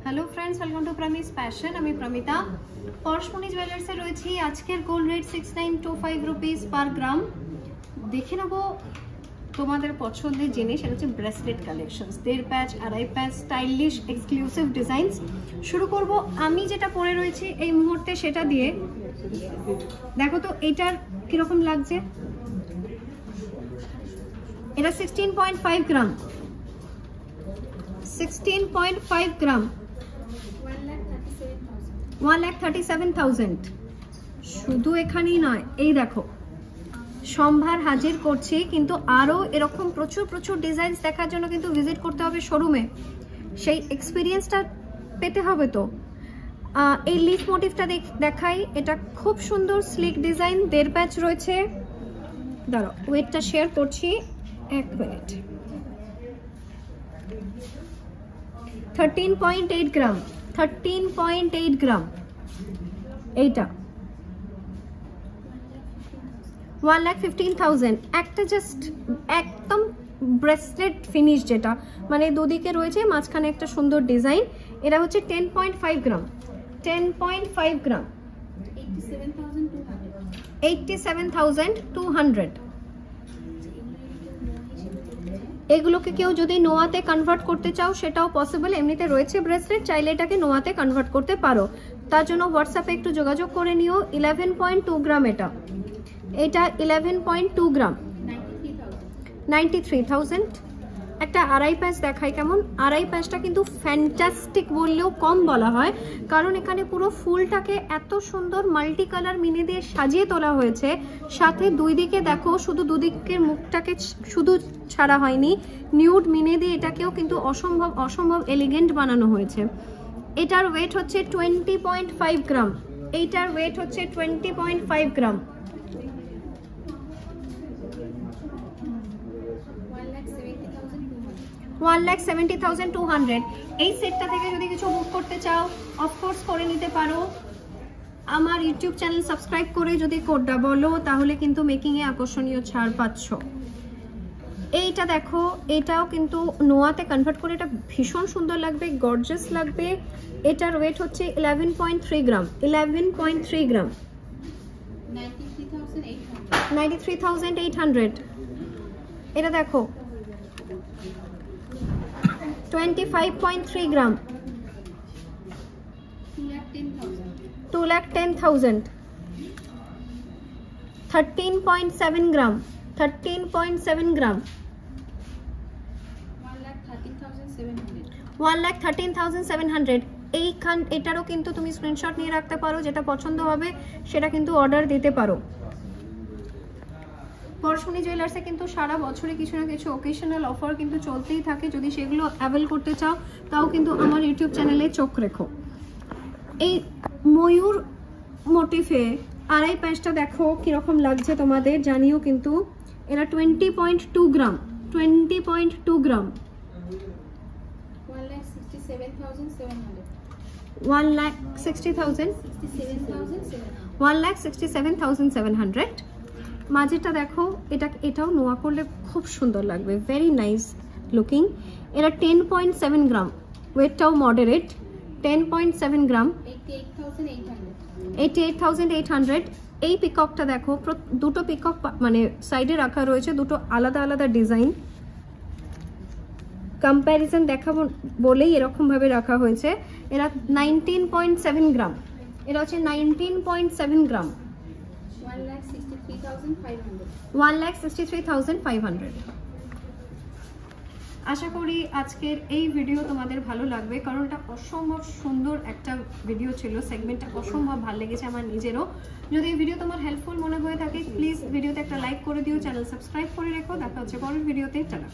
Hello friends, welcome to promise fashion. আমি প্রমিতা পরশমণি জুয়েলার্সে রয়েছি। আজকের gold rate 6925 rupees per gram. দেখে নেব তোমাদের পছন্দের জিনিস। এটা হচ্ছে ব্রেসলেট কালেকশনস, 1.5 প্যাচ, 2.5 প্যাচ, স্টাইলিশ এক্সক্লুসিভ ডিজাইনস। শুরু করব আমি যেটা পরে রয়েছি এই মুহূর্তে সেটা দিয়ে। দেখো তো এটার কিরকম লাগছে। এটা 16.5 গ্রাম, 16.5 গ্রাম, 1,37,000। শুধু এখানেই নয়, এই দেখো সম্ভার হাজির করছি, কিন্তু আরো এরকম প্রচুর প্রচুর ডিজাইনস দেখার জন্য কিন্তু ভিজিট করতে হবে শোরুমে। সেই এক্সপিরিয়েন্সটা পেতে হবে। তো এই লিফ মোটিভটা দেখাই। এটা খুব সুন্দর স্লিক ডিজাইন, 1.5 প্যাচ রয়েছে। দাঁড়াও, ওয়েটটা শেয়ার করছি, 1 মিনিট। 13.8 গ্রাম, 13.8 গ্রাম। এইটা 1,15,000। একটা জাস্ট একদম ব্রেসলেট ফিনিশ, যেটা মানে দুদিকে রয়েছে, মাঝখানে একটা সুন্দর ডিজাইন। এটা হচ্ছে 10.5 গ্রাম, 10.5 গ্রাম, 87,200। এগুলোকে কেউ যদি নোয়াতে কনভার্ট করতে চাও সেটাও পসিবল। এমনিতে রয়েছে ব্রেসলেট, চাইলে এটাকে নোয়াতে কনভার্ট করতে পারো। তার জন্য হোয়াটসঅ্যাপে একটু যোগাযোগ করে নিও। 11.2 গ্রাম। এটা 11.2 গ্রাম, 93,000। একটা 2.5 প্যাচ দেখাই কেমন। 2.5 প্যাচটা কিন্তু ফ্যান্টাস্টিক বললেও কম বলা হয়, কারণ এখানে পুরো ফুলটাকে এত সুন্দর মাল্টি কালার মিনি দিয়ে সাজিয়ে তোলা হয়েছে। সাথে দুই দিকে দেখো, শুধু দুদিকের মুখটাকে শুধু ছাড়া হয়নি, নিউড মিনি দিয়ে এটাকেও কিন্তু অসম্ভব অসম্ভব এলিগেন্ট বানানো হয়েছে। এটার ওয়েট হচ্ছে 20.5 গ্রাম। এইটার ওয়েট হচ্ছে 20.5 গ্রাম। 1,70,200। এই সেটটা থেকে যদি কিছু বুক করতে চাও অফকোর্স করে নিতে পারো। আমার ইউটিউব চ্যানেল সাবস্ক্রাইব করে যদি কোডটা বলো, তাহলে কিন্তু মেকিংয়ে আকর্ষণীয় ছাড় পাচ্ছ। এইটা দেখো, এটাও কিন্তু নোয়াতে কনভার্ট করে এটা ভীষণ সুন্দর লাগবে, গর্জিয়াস লাগবে। এটার ওয়েট হচ্ছে 11.3 গ্রাম, 11.3 গ্রাম, 93,800। এটা দেখো 25.3 গ্রাম, 2,10,000। 13.7 গ্রাম, 13.7 গ্রাম, 1,13,700। এটারও কিন্তু তুমি স্ক্রিনশট নিয়ে রাখতে পারো, যেটা পছন্দ হবে সেটা কিন্তু অর্ডার দিতে পারো। পরশমণি জুয়েলার্সে কিন্তু সারা বছরে কিছু না কিছু ওকেশনাল অফার কিন্তু চলতেই থাকে। যদি সেগুলো অ্যাভেল করতে চাও তাও কিন্তু আমার ইউটিউব চ্যানেলে চোখ রেখো। এই ময়ূর মোটিফে 2.5 প্যাচটা দেখো কিরকম লাগছে তোমাদের, জানিও কিন্তু। এরা 20.2 গ্রাম, 20.2 গ্রাম, 1,67,700। মাঝেটা দেখো, এটাও নোয়া করলে খুব সুন্দর লাগবে, ভেরি নাইস লুকিং। এরা 10.7 গ্রাম, ওয়েটটাও মডারেট, 10.7 গ্রাম, 88,800। এই পিককটা দেখো, দুটো পিকক মানে সাইডে রাখা রয়েছে, দুটো আলাদা আলাদা ডিজাইন। কম্প্যারিজন দেখাবো বলেই এরকম ভাবে রাখা হয়েছে। এরা 19.7 গ্রাম, এটা হচ্ছে 19.7 গ্রাম, 1,63,500। আশা করি আজকের এই ভিডিও তোমাদের ভালো লাগবে, কারণ এটা অসম্ভব সুন্দর একটা ভিডিও ছিল। সেগমেন্টটা অসম্ভব ভালো লেগেছে আমার নিজেরও। যদি এই ভিডিও তোমার হেল্পফুল মনে হয়ে থাকে, প্লিজ ভিডিওতে একটা লাইক করে দিও, চ্যানেল সাবস্ক্রাইব করে রেখো। দেখা হচ্ছে পরের ভিডিওতে। টাটা।